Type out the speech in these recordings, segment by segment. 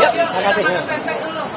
Terima kasih.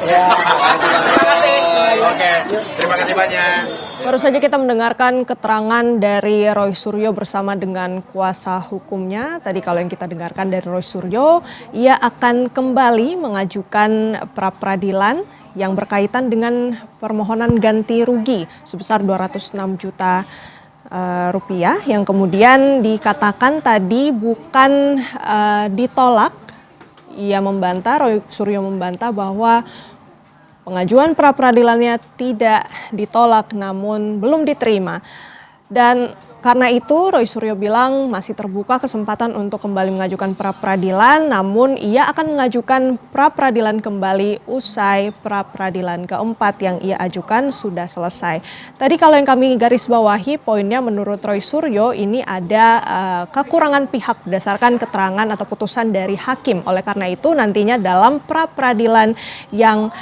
Ya, terima kasih. Oke, terima kasih banyak. Baru saja kita mendengarkan keterangan dari Roy Suryo bersama dengan kuasa hukumnya. Tadi kalau yang kita dengarkan dari Roy Suryo, ia akan kembali mengajukan pra-peradilan yang berkaitan dengan permohonan ganti rugi sebesar 206 juta rupiah yang kemudian dikatakan tadi bukan ditolak. Ia membantah, Roy Suryo membantah bahwa pengajuan pra-peradilannya tidak ditolak namun belum diterima. Dan karena itu Roy Suryo bilang masih terbuka kesempatan untuk kembali mengajukan pra-peradilan, namun ia akan mengajukan pra-peradilan kembali usai pra-peradilan keempat yang ia ajukan sudah selesai. Tadi kalau yang kami garis bawahi poinnya menurut Roy Suryo ini ada kekurangan pihak berdasarkan keterangan atau putusan dari hakim. Oleh karena itu nantinya dalam pra-peradilan yang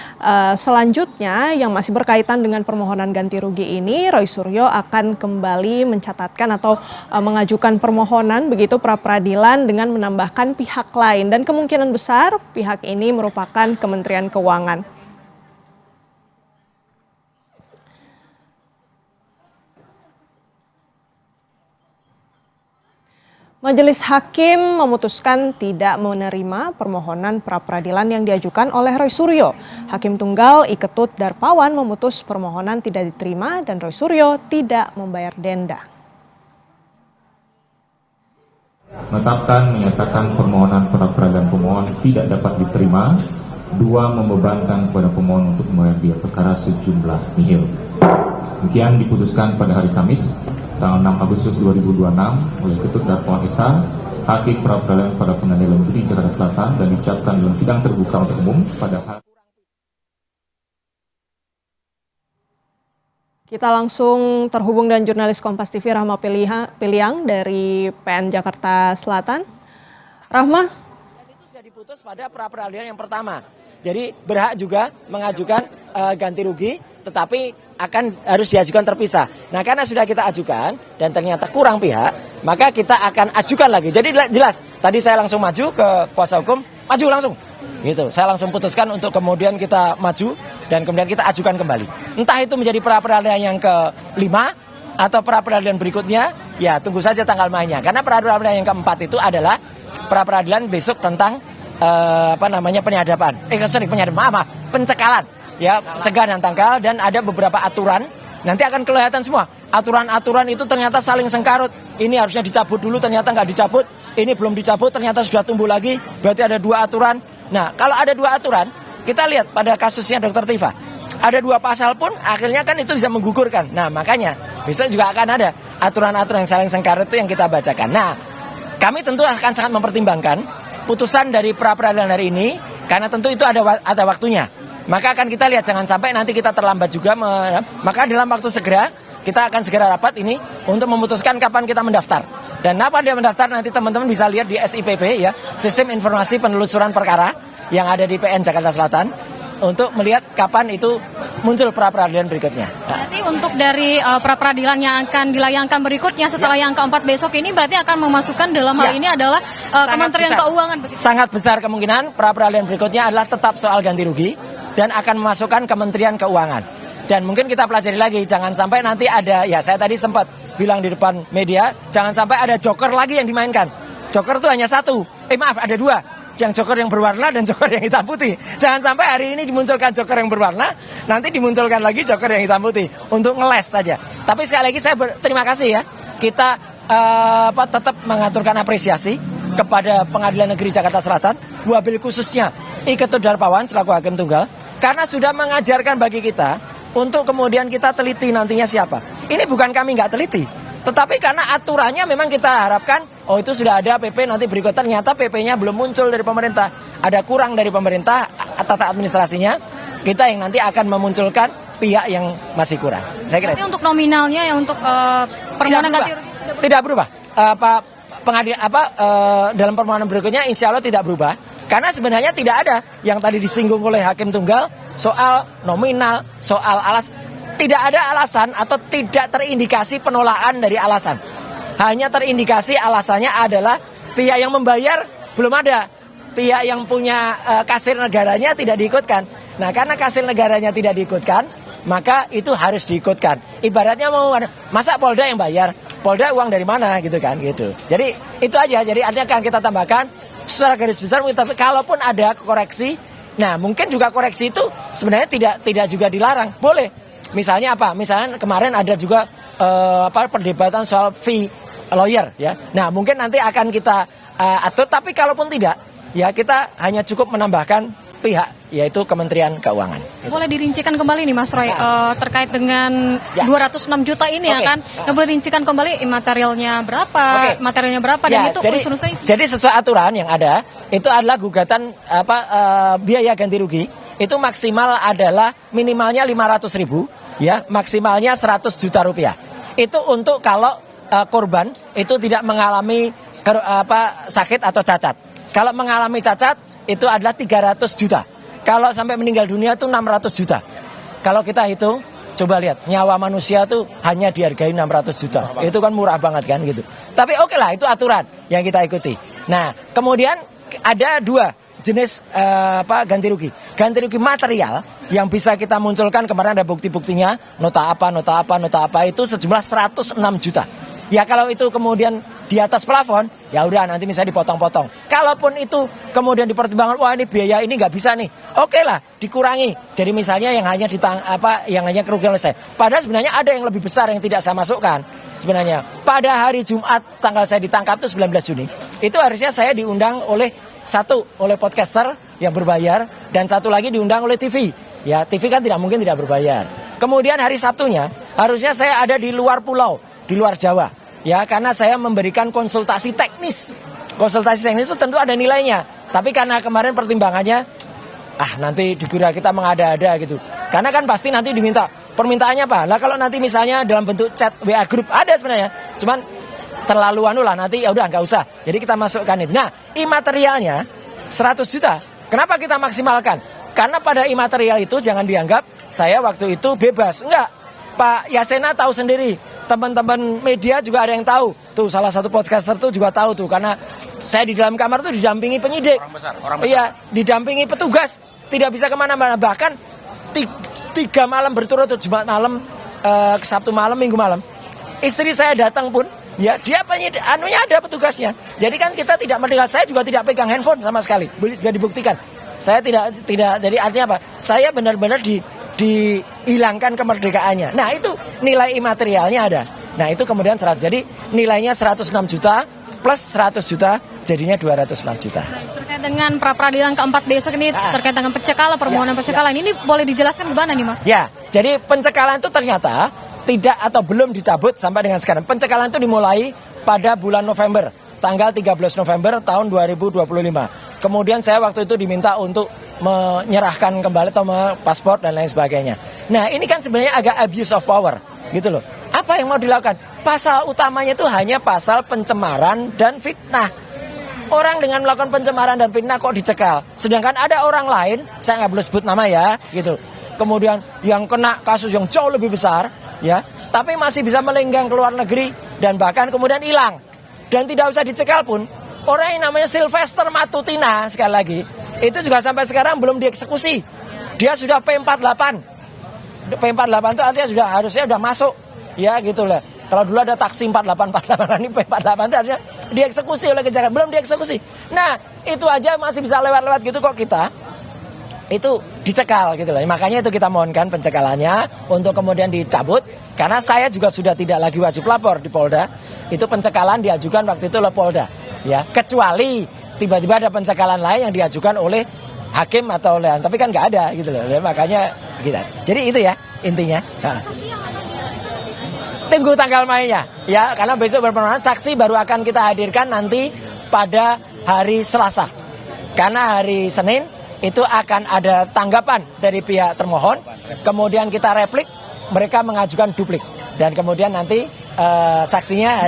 selanjutnya yang masih berkaitan dengan permohonan ganti rugi ini, Roy Suryo akan kembali mencatatkan atau mengajukan permohonan begitu pra-peradilan dengan menambahkan pihak lain dan kemungkinan besar pihak ini merupakan Kementerian Keuangan. Majelis Hakim memutuskan tidak menerima permohonan pra-peradilan yang diajukan oleh Roy Suryo. Hakim Tunggal Iketut Darpawan memutus permohonan tidak diterima dan Roy Suryo tidak membayar denda. Menyatakan permohonan pra-peradilan pemohon tidak dapat diterima. 2. Membebankan kepada pemohon untuk membayar biaya perkara sejumlah nihil. Demikian diputuskan pada hari Kamis tanggal 6 Agustus 2026 oleh Ketut Darpawan SH, Hakim Pra-peradilan pada Pengadilan Negeri Jakarta Selatan dan diucapkan dalam sidang terbuka untuk umum pada hari. Kita langsung terhubung dengan jurnalis Kompas TV Rahma Piliang dari PN Jakarta Selatan. Rahma. Itu sudah diputus pada pra-peradilan yang pertama. Jadi berhak juga mengajukan ganti rugi, tetapi harus diajukan terpisah. Nah karena sudah kita ajukan dan ternyata kurang pihak, maka kita akan ajukan lagi. Jadi jelas, tadi saya langsung maju ke kuasa hukum, maju langsung. Gitu, saya langsung putuskan untuk kemudian kita maju dan kemudian kita ajukan kembali. Entah itu menjadi pra-peradilan yang ke-5 atau pra-peradilan berikutnya, ya tunggu saja tanggal mainnya. Karena pra-peradilan yang keempat itu adalah pra-peradilan besok tentang penyadapan. Pencekalan. Ya, cegah dan tangkal dan ada beberapa aturan. Nanti akan kelihatan semua. Aturan-aturan itu ternyata saling sengkarut. Ini harusnya dicabut dulu, ternyata nggak dicabut. Ini belum dicabut, ternyata sudah tumbuh lagi. Berarti ada 2 aturan. Nah, kalau ada 2 aturan, kita lihat pada kasusnya Dr. Tifa. Ada 2 pasal pun akhirnya kan itu bisa menggugurkan. Nah, makanya besok juga akan ada aturan-aturan yang saling sengkarut itu yang kita bacakan. Nah, kami tentu akan sangat mempertimbangkan putusan dari pra-peradilan hari ini karena tentu itu ada waktunya. Maka akan kita lihat jangan sampai nanti kita terlambat juga. Maka dalam waktu segera kita akan segera rapat ini untuk memutuskan kapan kita mendaftar. Dan kapan dia mendaftar nanti teman-teman bisa lihat di SIPP ya, Sistem Informasi Penelusuran Perkara yang ada di PN Jakarta Selatan untuk melihat kapan itu muncul pra-peradilan berikutnya. Berarti untuk dari pra-peradilan yang akan dilayangkan berikutnya setelah yang keempat besok ini berarti akan memasukkan dalam hal ini adalah Kementerian Keuangan begitu. Sangat besar kemungkinan pra-peradilan berikutnya adalah tetap soal ganti rugi dan akan memasukkan Kementerian Keuangan. Dan mungkin kita pelajari lagi, jangan sampai nanti ada, ya saya tadi sempat bilang di depan media, jangan sampai ada joker lagi yang dimainkan. Joker itu hanya satu, ada 2. Yang joker yang berwarna dan joker yang hitam putih. Jangan sampai hari ini dimunculkan joker yang berwarna, nanti dimunculkan lagi joker yang hitam putih untuk ngeles saja. Tapi sekali lagi saya berterima kasih ya, kita tetap mengaturkan apresiasi kepada Pengadilan Negeri Jakarta Selatan, wabil khususnya Iketut Darpawan selaku Hakim Tunggal, karena sudah mengajarkan bagi kita untuk kemudian kita teliti nantinya siapa. Ini bukan kami nggak teliti, tetapi karena aturannya memang kita harapkan, oh itu sudah ada PP nanti berikut, ternyata PP-nya belum muncul dari pemerintah. Ada kurang dari pemerintah, tata administrasinya, kita yang nanti akan memunculkan pihak yang masih kurang. Saya kira. Tapi untuk nominalnya ya untuk permohonan ganti rugi tidak berubah. Dalam permohonan berikutnya insya Allah tidak berubah. Karena sebenarnya tidak ada yang tadi disinggung oleh Hakim Tunggal soal nominal, soal tidak ada alasan atau tidak terindikasi penolakan dari alasan. Hanya terindikasi alasannya adalah pihak yang membayar belum ada. pihak yang punya kasir negaranya tidak diikutkan. Nah, karena kasir negaranya tidak diikutkan, maka itu harus diikutkan. Ibaratnya mau masa Polda yang bayar, Polda uang dari mana gitu kan gitu. Jadi itu aja. Jadi artinya akan kita tambahkan secara garis besar, tapi kalaupun ada koreksi, nah mungkin juga koreksi itu sebenarnya tidak juga dilarang, boleh. Misalnya apa? Misalnya kemarin ada juga perdebatan soal fee lawyer ya. Nah mungkin nanti akan kita atur, tapi kalaupun tidak, ya kita hanya cukup menambahkan pihak, yaitu Kementerian Keuangan. Boleh dirincikan kembali nih Mas Roy, terkait dengan 206 juta ini ya kan? Boleh dirincikan kembali materialnya berapa, materialnya berapa, dan itu unsur-unsurnya. Jadi sesuai aturan yang ada, itu adalah gugatan biaya ganti rugi, itu maksimal adalah minimalnya 500.000, ya, maksimalnya 100 juta rupiah. Itu untuk kalau korban itu tidak mengalami sakit atau cacat. Kalau mengalami cacat itu adalah 300 juta. Kalau sampai meninggal dunia itu 600 juta. Kalau kita hitung, coba lihat, nyawa manusia itu hanya dihargai 600 juta. Itu kan murah banget kan gitu. Tapi oke lah, itu aturan yang kita ikuti. Nah, kemudian ada dua jenis ganti rugi. Ganti rugi material yang bisa kita munculkan, kemarin ada bukti-buktinya, nota apa itu sejumlah 106 juta. Ya kalau itu kemudian di atas plafon, ya udah nanti misalnya dipotong-potong. Kalaupun itu kemudian dipertimbangkan, wah ini biaya ini nggak bisa nih, oke lah dikurangi. Jadi misalnya yang hanya yang hanya kerugian oleh saya. Padahal sebenarnya ada yang lebih besar yang tidak saya masukkan. Sebenarnya pada hari Jumat tanggal saya ditangkap itu 19 Juni, itu harusnya saya diundang oleh podcaster yang berbayar, dan satu lagi diundang oleh TV. Ya TV kan tidak mungkin tidak berbayar. Kemudian hari Sabtunya harusnya saya ada di luar pulau, di luar Jawa. Ya, karena saya memberikan konsultasi teknis. Konsultasi teknis itu tentu ada nilainya. Tapi karena kemarin pertimbangannya, nanti dikira kita mengada-ada gitu. Karena kan pasti nanti diminta, permintaannya apa? Lah kalau nanti misalnya dalam bentuk chat WA group ada sebenarnya. Cuman terlalu nanti ya udah nggak usah. Jadi kita masukkan itu. Nah, imaterialnya 100 juta. Kenapa kita maksimalkan? Karena pada imaterial itu jangan dianggap saya waktu itu bebas. Enggak. Pak Yasena tahu sendiri, teman-teman media juga ada yang tahu. Tuh salah satu podcaster tuh juga tahu tuh, karena saya di dalam kamar tuh didampingi penyidik. Orang besar. Iya, didampingi petugas, tidak bisa kemana-mana. Bahkan 3 malam berturut-turut, Jumat malam, Sabtu malam, Minggu malam. Istri saya datang pun, ya dia penyidik, ada petugasnya. Jadi kan kita tidak merdeka. Saya juga tidak pegang handphone sama sekali, sudah dibuktikan. Saya tidak. Jadi artinya apa? Saya benar-benar dihilangkan kemerdekaannya. Nah itu nilai imaterialnya ada. Nah itu kemudian 100. Jadi nilainya 106 juta plus 100 juta jadinya 206 juta. Terkait dengan pra-peradilan keempat besok ini, terkait dengan pencekalan, permohonan pencekalan, ini boleh dijelaskan gimana nih Mas? Ya, jadi pencekalan itu ternyata tidak atau belum dicabut sampai dengan sekarang. Pencekalan itu dimulai pada bulan November, tanggal 13 November tahun 2025. Kemudian saya waktu itu diminta untuk menyerahkan kembali paspor dan lain sebagainya. Nah ini kan sebenarnya agak abuse of power gitu loh. Apa yang mau dilakukan? Pasal utamanya itu hanya pasal pencemaran dan fitnah. Orang dengan melakukan pencemaran dan fitnah kok dicekal. Sedangkan ada orang lain, saya nggak boleh sebut nama ya gitu. Kemudian yang kena kasus yang jauh lebih besar ya, tapi masih bisa melenggang ke luar negeri dan bahkan kemudian hilang. Dan tidak usah dicekal pun. Orang yang namanya Sylvester Matutina, sekali lagi, itu juga sampai sekarang belum dieksekusi. Dia sudah P48. P48 itu artinya harusnya sudah masuk. Ya gitu lah. Kalau dulu ada taksi 48, ini P48 itu artinya dieksekusi oleh kejaksaan. Belum dieksekusi. Nah, itu aja masih bisa lewat-lewat gitu kok kita. Itu dicekal gitu lah. Makanya itu kita mohonkan pencekalannya untuk kemudian dicabut. Karena saya juga sudah tidak lagi wajib lapor di Polda. Itu pencekalan diajukan waktu itu oleh Polda. Ya, kecuali tiba-tiba ada pencekalan lain yang diajukan oleh hakim atau oleh, tapi kan nggak ada gitu loh. Ya, makanya gitu. Jadi itu ya intinya. Nah. Tunggu tanggal mainnya ya, karena besok berpermohonan, saksi baru akan kita hadirkan nanti pada hari Selasa. Karena hari Senin itu akan ada tanggapan dari pihak termohon, kemudian kita replik, mereka mengajukan duplik, dan kemudian nanti saksinya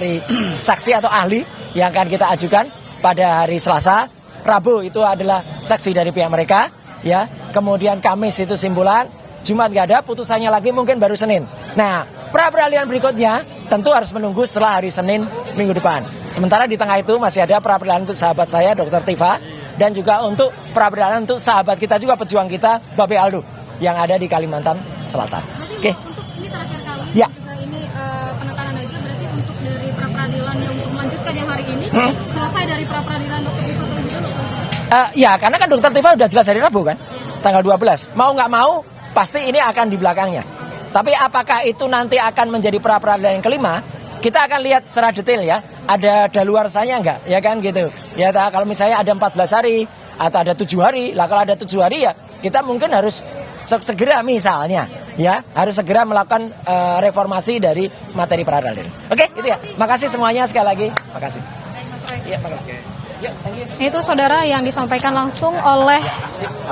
saksi atau ahli yang akan kita ajukan pada hari Selasa. Rabu itu adalah saksi dari pihak mereka, ya. Kemudian Kamis itu simpulan, Jumat nggak ada, putusannya lagi mungkin baru Senin. Nah, pra-peradilan berikutnya tentu harus menunggu setelah hari Senin minggu depan. Sementara di tengah itu masih ada pra-peradilan untuk sahabat saya, Dr. Tifa, dan juga untuk pra-peradilan untuk sahabat kita juga, pejuang kita, Babe Aldo yang ada di Kalimantan Selatan. Oke. Untuk ini terakhir kali ya. juga ini penekanan aja, berarti untuk dari pra-peradilan yang untuk melanjutkan yang hari ini selesai dari pra-peradilan Dr. Tifa terlebih dahulu. Ya, karena kan Dr. Tifa udah jelas hari Rabu kan, tanggal 12. Mau nggak mau, pasti ini akan di belakangnya. Tapi apakah itu nanti akan menjadi pra-peradilan yang kelima? Kita akan lihat secara detail ya. Ada daluarsanya nggak? Ya kan gitu. Ya, kalau misalnya ada 14 hari atau ada 7 hari, lah kalau ada 7 hari ya kita mungkin harus segera misalnya ya harus segera melakukan reformasi dari materi peradilan. Oke, itu ya. Makasih semuanya sekali lagi. Makasih. Iya, makasih. Itu saudara yang disampaikan langsung oleh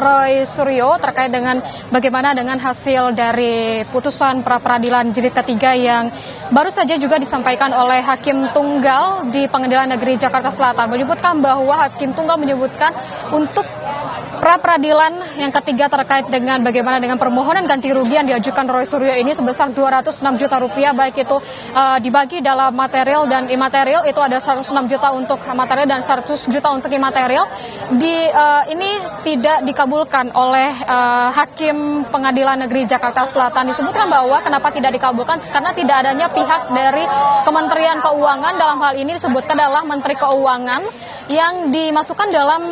Roy Suryo terkait dengan bagaimana dengan hasil dari putusan pra-peradilan jilid ketiga yang baru saja juga disampaikan oleh Hakim Tunggal di Pengadilan Negeri Jakarta Selatan. Menyebutkan bahwa Hakim Tunggal menyebutkan untuk pra-peradilan yang ketiga terkait dengan bagaimana dengan permohonan ganti rugi yang diajukan Roy Suryo ini sebesar 206 juta rupiah, baik itu dibagi dalam material dan imaterial, itu ada 106 juta untuk material dan 100 juta untuk imaterial. Ini tidak dikabulkan oleh Hakim Pengadilan Negeri Jakarta Selatan. Disebutkan bahwa kenapa tidak dikabulkan, karena tidak adanya pihak dari Kementerian Keuangan, dalam hal ini disebutkan adalah Menteri Keuangan yang dimasukkan dalam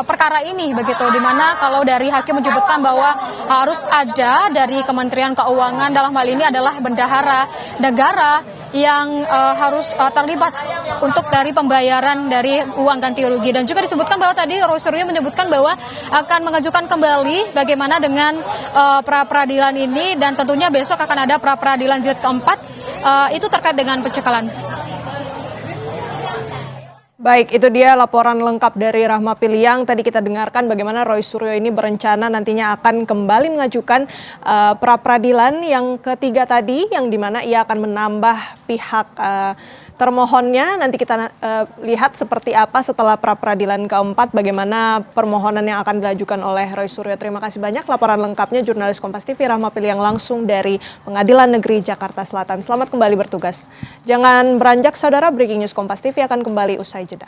perkara ini begitu, di mana kalau dari hakim menyebutkan bahwa harus ada dari Kementerian Keuangan, dalam hal ini adalah bendahara negara yang harus terlibat untuk dari pembayaran dari uang ganti rugi. Dan juga disebutkan bahwa tadi Roy Suryo menyebutkan bahwa akan mengajukan kembali bagaimana dengan pra-peradilan ini, dan tentunya besok akan ada pra-peradilan jilid keempat, itu terkait dengan pencekalan. Baik, itu dia laporan lengkap dari Rahma Piliang. Tadi kita dengarkan bagaimana Roy Suryo ini berencana nantinya akan kembali mengajukan pra-peradilan yang ketiga tadi, yang dimana ia akan menambah pihak termohonnya. Nanti kita lihat seperti apa setelah pra-peradilan keempat, bagaimana permohonan yang akan diajukan oleh Roy Suryo. Terima kasih banyak laporan lengkapnya jurnalis Kompas TV Rahma Piliang langsung dari Pengadilan Negeri Jakarta Selatan. Selamat kembali bertugas. Jangan beranjak saudara, Breaking News Kompas TV akan kembali usai